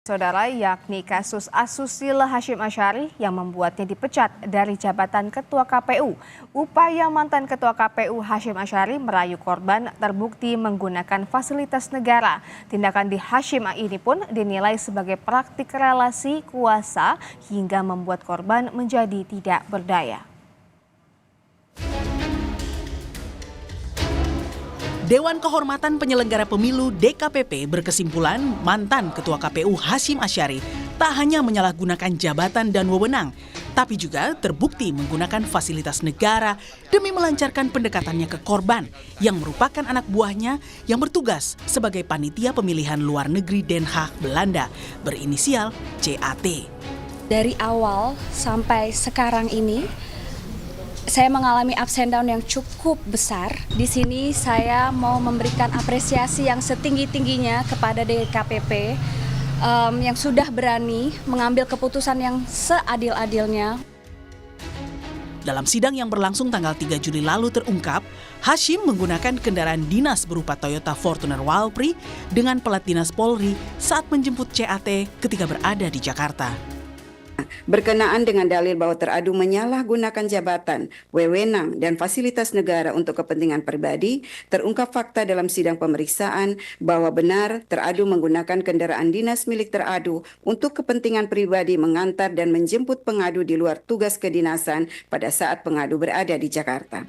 Saudara, yakni kasus asusila Hashim Asyari yang membuatnya dipecat dari jabatan Ketua KPU. Upaya mantan Ketua KPU Hashim Asyari merayu korban terbukti menggunakan fasilitas negara. Tindakan di Hashim ini pun dinilai sebagai praktik relasi kuasa hingga membuat korban menjadi tidak berdaya. Dewan Kehormatan Penyelenggara Pemilu DKPP berkesimpulan mantan Ketua KPU Hashim Asyari tak hanya menyalahgunakan jabatan dan wewenang, tapi juga terbukti menggunakan fasilitas negara demi melancarkan pendekatannya ke korban yang merupakan anak buahnya yang bertugas sebagai panitia pemilihan luar negeri Den Haag, Belanda, berinisial CAT. Dari awal sampai sekarang ini, saya mengalami ups and down yang cukup besar. Di sini saya mau memberikan apresiasi yang setinggi-tingginya kepada DKPP yang sudah berani mengambil keputusan yang seadil-adilnya. Dalam sidang yang berlangsung tanggal 3 Juli lalu terungkap, Hashim menggunakan kendaraan dinas berupa Toyota Fortuner Walpri dengan plat dinas Polri saat menjemput CAT ketika berada di Jakarta. Berkenaan dengan dalil bahwa teradu menyalahgunakan jabatan, wewenang, dan fasilitas negara untuk kepentingan pribadi, terungkap fakta dalam sidang pemeriksaan bahwa benar teradu menggunakan kendaraan dinas milik teradu untuk kepentingan pribadi mengantar dan menjemput pengadu di luar tugas kedinasan pada saat pengadu berada di Jakarta.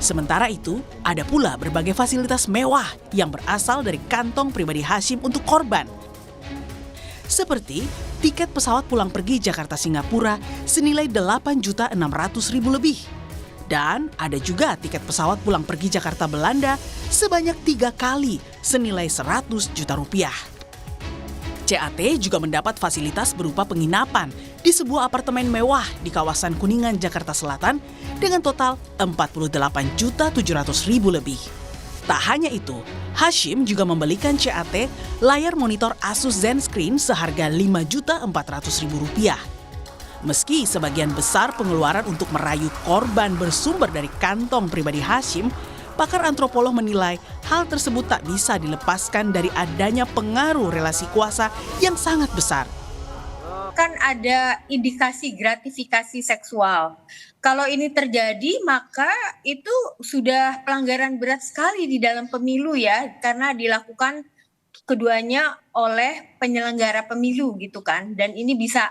Sementara itu, ada pula berbagai fasilitas mewah yang berasal dari kantong pribadi Hashim untuk korban. Seperti tiket pesawat pulang pergi Jakarta-Singapura senilai 8.600.000 lebih. Dan ada juga tiket pesawat pulang pergi Jakarta-Belanda sebanyak 3 kali senilai 100 juta rupiah. CAT juga mendapat fasilitas berupa penginapan di sebuah apartemen mewah di kawasan Kuningan, Jakarta Selatan dengan total 48.700.000 lebih. Tak hanya itu, Hashim juga membelikan CAT layar monitor Asus ZenScreen seharga Rp5.400.000. Meski sebagian besar pengeluaran untuk merayu korban bersumber dari kantong pribadi Hashim, pakar antropolog menilai hal tersebut tak bisa dilepaskan dari adanya pengaruh relasi kuasa yang sangat besar. Kan ada indikasi gratifikasi seksual. Kalau ini terjadi, maka itu sudah pelanggaran berat sekali di dalam pemilu ya, karena dilakukan keduanya oleh penyelenggara pemilu gitu kan. Dan ini bisa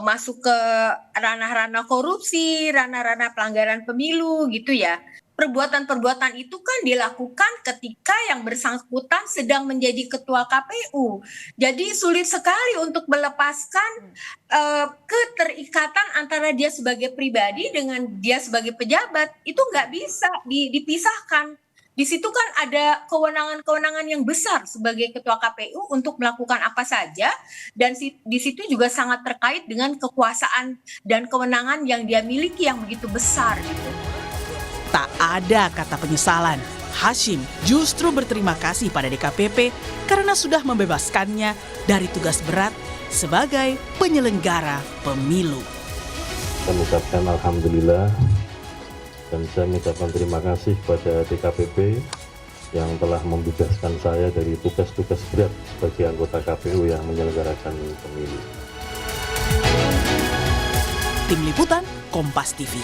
masuk ke ranah-ranah korupsi, ranah-ranah pelanggaran pemilu gitu ya. Perbuatan-perbuatan itu kan dilakukan ketika yang bersangkutan sedang menjadi ketua KPU. Jadi sulit sekali untuk melepaskan keterikatan antara dia sebagai pribadi dengan dia sebagai pejabat. Itu nggak bisa dipisahkan. Di situ kan ada kewenangan-kewenangan yang besar sebagai ketua KPU untuk melakukan apa saja. Dan di situ juga sangat terkait dengan kekuasaan dan kewenangan yang dia miliki yang begitu besar gitu. Tak ada kata penyesalan. Hashim justru berterima kasih pada DKPP karena sudah membebaskannya dari tugas berat sebagai penyelenggara pemilu. Saya mengucapkan alhamdulillah dan saya mengucapkan terima kasih kepada DKPP yang telah membebaskan saya dari tugas-tugas berat sebagai anggota KPU yang menyelenggarakan pemilu. Tim Liputan Kompas TV.